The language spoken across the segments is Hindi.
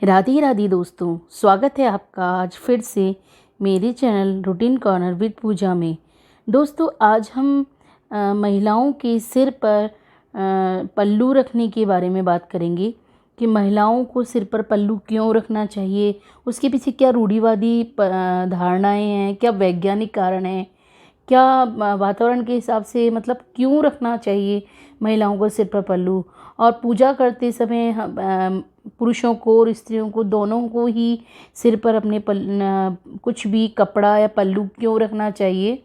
राधे राधे दोस्तों, स्वागत है आपका आज फिर से मेरे चैनल रूटीन कॉर्नर विद पूजा में। दोस्तों, आज हम महिलाओं के सिर पर पल्लू रखने के बारे में बात करेंगे कि महिलाओं को सिर पर पल्लू क्यों रखना चाहिए, उसके पीछे क्या रूढ़िवादी धारणाएं हैं, क्या वैज्ञानिक कारण हैं, क्या वातावरण के हिसाब से मतलब क्यों रखना चाहिए महिलाओं को सिर पर पल्लू। और पूजा करते समय पुरुषों को और स्त्रियों को दोनों को ही सिर पर अपने कुछ भी कपड़ा या पल्लू क्यों रखना चाहिए।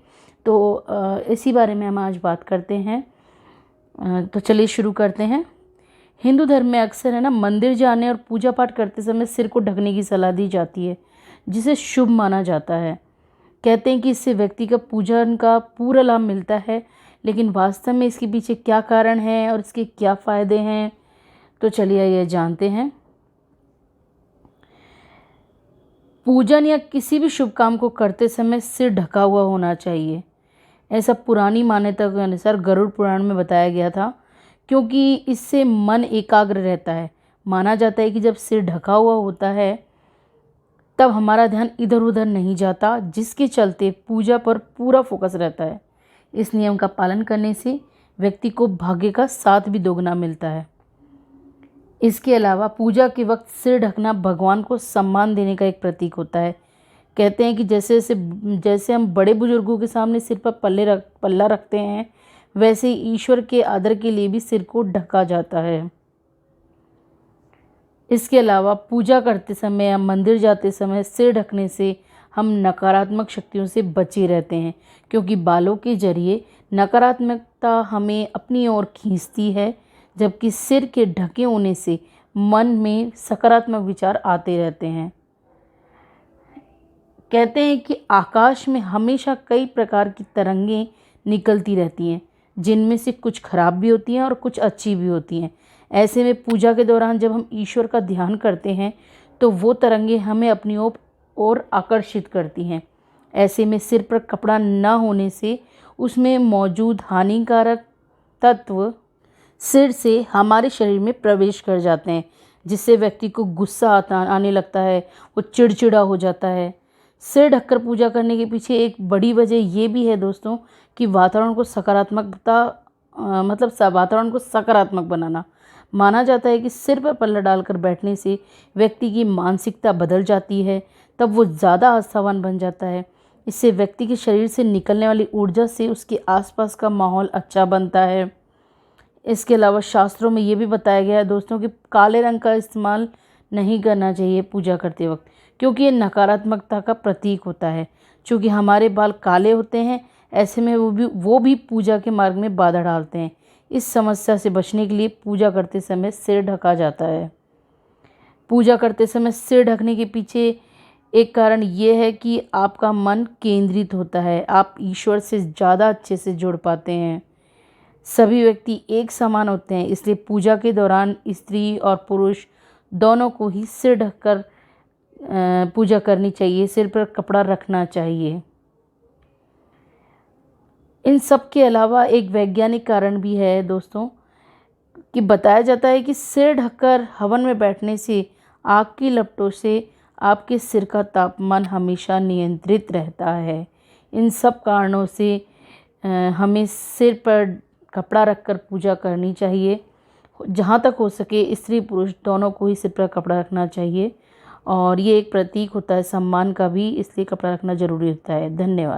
तो इसी बारे में हम आज बात करते हैं। तो चलिए शुरू करते हैं। हिंदू धर्म में अक्सर है ना, मंदिर जाने और पूजा पाठ करते समय सिर को ढकने की सलाह दी जाती है, जिसे शुभ माना जाता है। कहते हैं कि इससे व्यक्ति का पूजन का पूरा लाभ मिलता है, लेकिन वास्तव में इसके पीछे क्या कारण है और इसके क्या फ़ायदे हैं, तो चलिए ये जानते हैं। पूजन या किसी भी शुभ काम को करते समय सिर ढका हुआ होना चाहिए, ऐसा पुरानी मान्यता के अनुसार गरुड़ पुराण में बताया गया था, क्योंकि इससे मन एकाग्र रहता है। माना जाता है कि जब सिर ढका हुआ होता है तब हमारा ध्यान इधर उधर नहीं जाता, जिसके चलते पूजा पर पूरा फोकस रहता है। इस नियम का पालन करने से व्यक्ति को भाग्य का साथ भी दोगुना मिलता है। इसके अलावा पूजा के वक्त सिर ढकना भगवान को सम्मान देने का एक प्रतीक होता है। कहते हैं कि जैसे हम बड़े बुजुर्गों के सामने सिर पर पल्ला रखते हैं, वैसे ही ईश्वर के आदर के लिए भी सिर को ढका जाता है। इसके अलावा पूजा करते समय या मंदिर जाते समय सिर ढकने से हम नकारात्मक शक्तियों से बचे रहते हैं, क्योंकि बालों के जरिए नकारात्मकता हमें अपनी ओर खींचती है, जबकि सिर के ढके होने से मन में सकारात्मक विचार आते रहते हैं। कहते हैं कि आकाश में हमेशा कई प्रकार की तरंगें निकलती रहती हैं, जिनमें से कुछ खराब भी होती हैं और कुछ अच्छी भी होती हैं। ऐसे में पूजा के दौरान जब हम ईश्वर का ध्यान करते हैं तो वो तरंगें हमें अपनी ओर आकर्षित करती हैं। ऐसे में सिर पर कपड़ा न होने से उसमें मौजूद हानिकारक तत्व सिर से हमारे शरीर में प्रवेश कर जाते हैं, जिससे व्यक्ति को गुस्सा आने लगता है, वो चिड़चिड़ा हो जाता है। सिर ढककर पूजा करने के पीछे एक बड़ी वजह ये भी है दोस्तों कि वातावरण को सकारात्मक बनाना। माना जाता है कि सिर पर पल्ला डालकर बैठने से व्यक्ति की मानसिकता बदल जाती है, तब वो ज़्यादा आस्थावान बन जाता है। इससे व्यक्ति के शरीर से निकलने वाली ऊर्जा से उसके आसपास का माहौल अच्छा बनता है। इसके अलावा शास्त्रों में ये भी बताया गया है दोस्तों कि काले रंग का इस्तेमाल नहीं करना चाहिए पूजा करते वक्त, क्योंकि ये नकारात्मकता का प्रतीक होता है। चूँकि हमारे बाल काले होते हैं, ऐसे में वो भी पूजा के मार्ग में बाधा डालते हैं। इस समस्या से बचने के लिए पूजा करते समय सिर ढका जाता है। पूजा करते समय सिर ढकने के पीछे एक कारण ये है कि आपका मन केंद्रित होता है, आप ईश्वर से ज़्यादा अच्छे से जुड़ पाते हैं। सभी व्यक्ति एक समान होते हैं, इसलिए पूजा के दौरान स्त्री और पुरुष दोनों को ही सिर ढककर पूजा करनी चाहिए, सिर पर कपड़ा रखना चाहिए। इन सब के अलावा एक वैज्ञानिक कारण भी है दोस्तों, कि बताया जाता है कि सिर ढककर हवन में बैठने से आग की लपटों से आपके सिर का तापमान हमेशा नियंत्रित रहता है। इन सब कारणों से हमें सिर पर कपड़ा रखकर पूजा करनी चाहिए। जहाँ तक हो सके स्त्री पुरुष दोनों को ही सिर पर कपड़ा रखना चाहिए, और ये एक प्रतीक होता है सम्मान का भी, इसलिए कपड़ा रखना ज़रूरी होता है। धन्यवाद।